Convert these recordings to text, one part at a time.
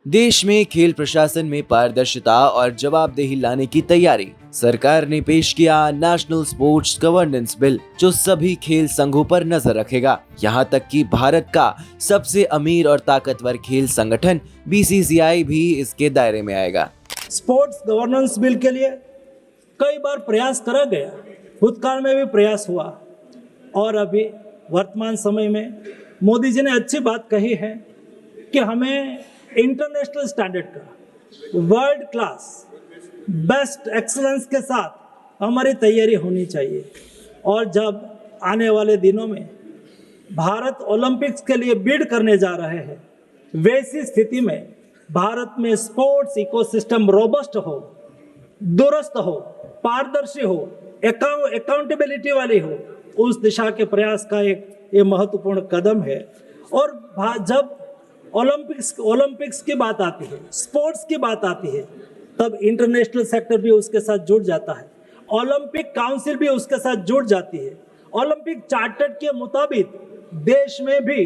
देश में खेल प्रशासन में पारदर्शिता और जवाबदेही लाने की तैयारी। सरकार ने पेश किया नेशनल स्पोर्ट्स गवर्नेंस बिल, जो सभी खेल संघों पर नजर रखेगा। यहां तक कि भारत का सबसे अमीर और ताकतवर खेल संगठन बीसीसीआई भी इसके दायरे में आएगा। स्पोर्ट्स गवर्नेंस बिल के लिए कई बार प्रयास करा गया, भूतकाल में भी प्रयास हुआ और अभी वर्तमान समय में मोदी जी ने अच्छी बात कही है कि हमें इंटरनेशनल स्टैंडर्ड का वर्ल्ड क्लास बेस्ट एक्सीलेंस के साथ हमारी तैयारी होनी चाहिए। और जब आने वाले दिनों में भारत ओलंपिक्स के लिए बिड करने जा रहे हैं, वैसी स्थिति में भारत में स्पोर्ट्स इकोसिस्टम रोबस्ट हो, दुरुस्त हो, पारदर्शी हो, अकाउंटेबिलिटी वाली हो, उस दिशा के प्रयास का ये महत्वपूर्ण कदम है। और जब ओलंपिक्स की बात आती है, स्पोर्ट्स की बात आती है, तब इंटरनेशनल सेक्टर भी उसके साथ जुड़ जाता है, ओलंपिक काउंसिल भी उसके साथ जुड़ जाती है। ओलंपिक चार्टर के मुताबिक देश में भी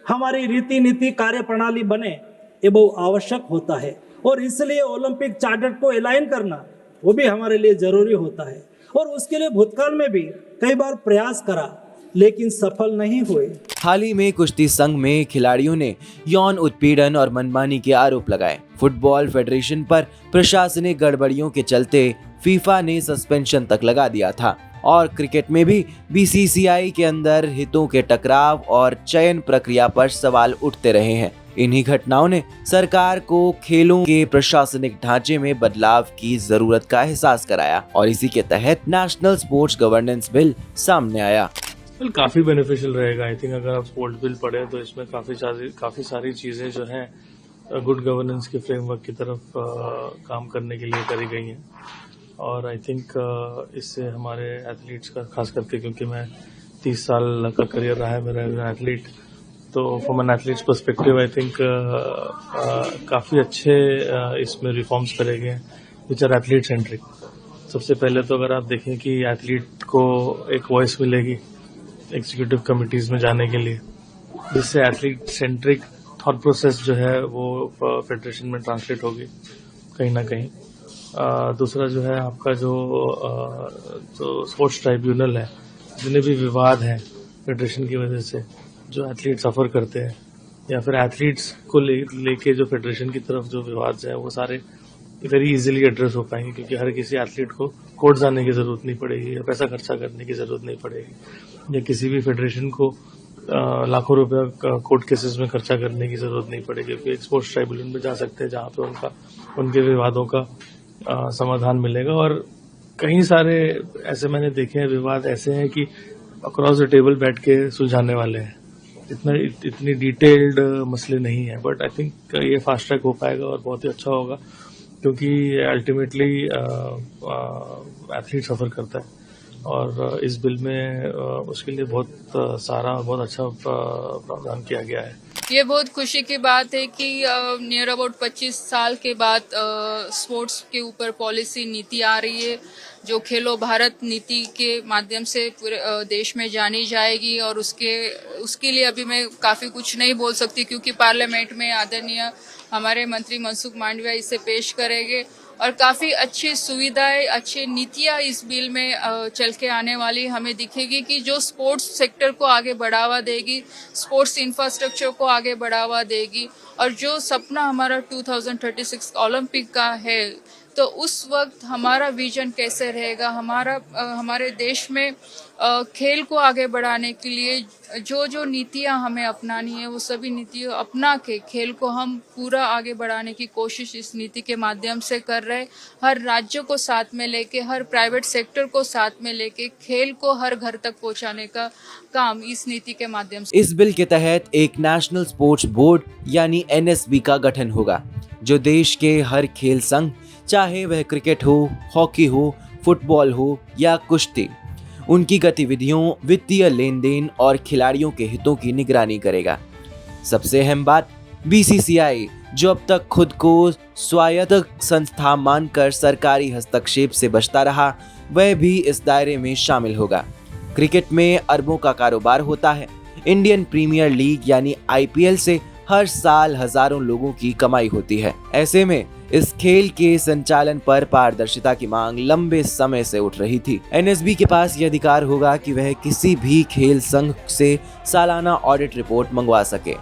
हमारी रीति नीति कार्यप्रणाली बने, ये बहुत आवश्यक होता है और इसलिए ओलंपिक चार्टर को अलाइन करना वो भी हमारे लिए जरूरी होता है। और उसके लिए भूतकाल में भी कई बार प्रयास करा, लेकिन सफल नहीं हुए। हाल ही में कुश्ती संघ में खिलाड़ियों ने यौन उत्पीड़न और मनमानी के आरोप लगाए। फुटबॉल फेडरेशन पर प्रशासनिक गड़बड़ियों के चलते फीफा ने सस्पेंशन तक लगा दिया था और क्रिकेट में भी बीसीसीआई के अंदर हितों के टकराव और चयन प्रक्रिया पर सवाल उठते रहे हैं। इन्हीं घटनाओं ने सरकार को खेलों के प्रशासनिक ढांचे में बदलाव की जरूरत का एहसास कराया और इसी के तहत नेशनल स्पोर्ट्स गवर्नेंस बिल सामने आया। काफ़ी बेनिफिशियल रहेगा। आई थिंक अगर आप स्पोर्ट्स बिल पढ़ें तो इसमें काफ़ी सारी चीज़ें जो हैं गुड गवर्नेंस के फ्रेमवर्क की तरफ काम करने के लिए करी गई हैं। और आई थिंक इससे हमारे एथलीट्स का, खास करके क्योंकि मैं 30 साल का करियर रहा है मेरा एथलीट, तो from N athletes perspective I think काफ़ी अच्छे इसमें रिफॉर्म्स करे गए हैं विच आर एथलीट सेंट्रिक। सबसे पहले तो अगर आप देखें कि एथलीट को एक वॉइस मिलेगी एग्जीक्यूटिव कमिटीज में जाने के लिए, जिससे एथलीट सेंट्रिक थॉट प्रोसेस जो है वो फेडरेशन में ट्रांसलेट होगी कहीं ना कहीं। दूसरा जो है आपका जो स्पोर्ट्स ट्राइब्यूनल है, जितने भी विवाद हैं फेडरेशन की वजह से जो एथलीट सफ़र करते हैं या फिर एथलीट्स को लेके जो फेडरेशन की तरफ जो विवाद है, वो सारे वेरी इजीली एड्रेस हो पाएंगे, क्योंकि हर किसी एथलीट को कोर्ट जाने की जरूरत नहीं पड़ेगी या पैसा खर्चा करने की जरूरत नहीं पड़ेगी या किसी भी फेडरेशन को लाखों रुपया कोर्ट केसेस में खर्चा करने की जरूरत नहीं पड़ेगी, क्योंकि एक स्पोर्ट्स ट्राइब्यूनल में जा सकते हैं जहां पे उनके विवादों का समाधान मिलेगा। और कई सारे ऐसे मैंने देखे हैं विवाद ऐसे हैं कि अक्रॉस द टेबल बैठ के सुलझाने वाले हैं, इतनी डिटेल्ड मसले नहीं है। बट आई थिंक ये फास्ट ट्रैक हो पाएगा और बहुत ही अच्छा होगा, क्योंकि अल्टीमेटली एथलीट सफ़र करता है और इस बिल में उसके लिए बहुत अच्छा प्रावधान किया गया है। ये बहुत खुशी की बात है कि नियर अबाउट 25 साल के बाद स्पोर्ट्स के ऊपर पॉलिसी नीति आ रही है, जो खेलो भारत नीति के माध्यम से पूरे देश में जानी जाएगी। और उसके लिए अभी मैं काफ़ी कुछ नहीं बोल सकती, क्योंकि पार्लियामेंट में आदरणीय हमारे मंत्री मनसुख मांडविया इसे पेश करेंगे और काफ़ी अच्छी सुविधाएं, अच्छी नीतियां इस बिल में चल के आने वाली हमें दिखेगी, कि जो स्पोर्ट्स सेक्टर को आगे बढ़ावा देगी, स्पोर्ट्स इंफ्रास्ट्रक्चर को आगे बढ़ावा देगी। और जो सपना हमारा 2036 ओलंपिक का है, तो उस वक्त हमारा विजन कैसे रहेगा, हमारे देश में खेल को आगे बढ़ाने के लिए जो नीतियां हमें अपनानी है, वो सभी नीतियां अपना के खेल को हम पूरा आगे बढ़ाने की कोशिश इस नीति के माध्यम से कर रहे हैं। हर राज्य को साथ में लेके, हर प्राइवेट सेक्टर को साथ में लेके खेल को हर घर तक पहुंचाने का काम इस नीति के माध्यम से। इस बिल के तहत एक नेशनल स्पोर्ट्स बोर्ड यानी एनएसबी का गठन होगा, जो देश के हर खेल संघ, चाहे वह क्रिकेट हो, हॉकी हो, फुटबॉल हो या कुश्ती, उनकी गतिविधियों, वित्तीय लेन देन और खिलाड़ियों के हितों की निगरानी करेगा। सबसे अहम बात, बीसीसीआई जो अब तक खुद को स्वायत्त संस्था मानकर सरकारी हस्तक्षेप से बचता रहा, वह भी इस दायरे में शामिल होगा। क्रिकेट में अरबों का कारोबार होता है। इंडियन प्रीमियर लीग यानी आईपीएल से हर साल हजारों लोगों की कमाई होती है। ऐसे में इस खेल के संचालन पर पारदर्शिता की मांग लंबे समय से उठ रही थी। एनएसबी के पास यह अधिकार होगा कि वह किसी भी खेल संघ से सालाना ऑडिट रिपोर्ट मंगवा सके,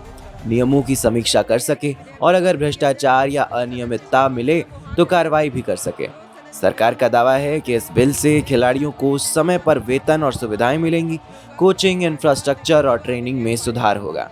नियमों की समीक्षा कर सके और अगर भ्रष्टाचार या अनियमितता मिले तो कार्रवाई भी कर सके। सरकार का दावा है कि इस बिल से खिलाड़ियों को समय पर वेतन और सुविधाएं मिलेंगी, कोचिंग, इंफ्रास्ट्रक्चर और ट्रेनिंग में सुधार होगा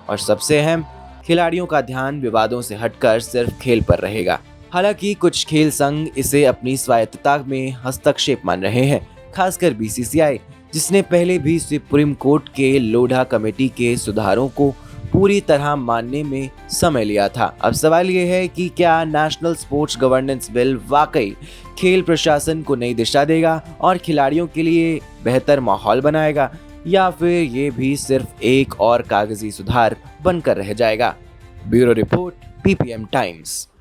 और सबसे अहम, खिलाड़ियों का ध्यान विवादों से हटकर सिर्फ खेल पर रहेगा। हालांकि कुछ खेल संघ इसे अपनी स्वायत्तता में हस्तक्षेप मान रहे हैं, खासकर बीसीसीआई, जिसने पहले भी सुप्रीम कोर्ट के लोढ़ा कमेटी के सुधारों को पूरी तरह मानने में समय लिया था। अब सवाल ये है कि क्या नेशनल स्पोर्ट्स गवर्नेंस बिल वाकई खेल प्रशासन को नई दिशा देगा और खिलाड़ियों के लिए बेहतर माहौल बनाएगा, या फिर ये भी सिर्फ एक और कागजी सुधार बनकर रह जाएगा। Bureau report, ppm times.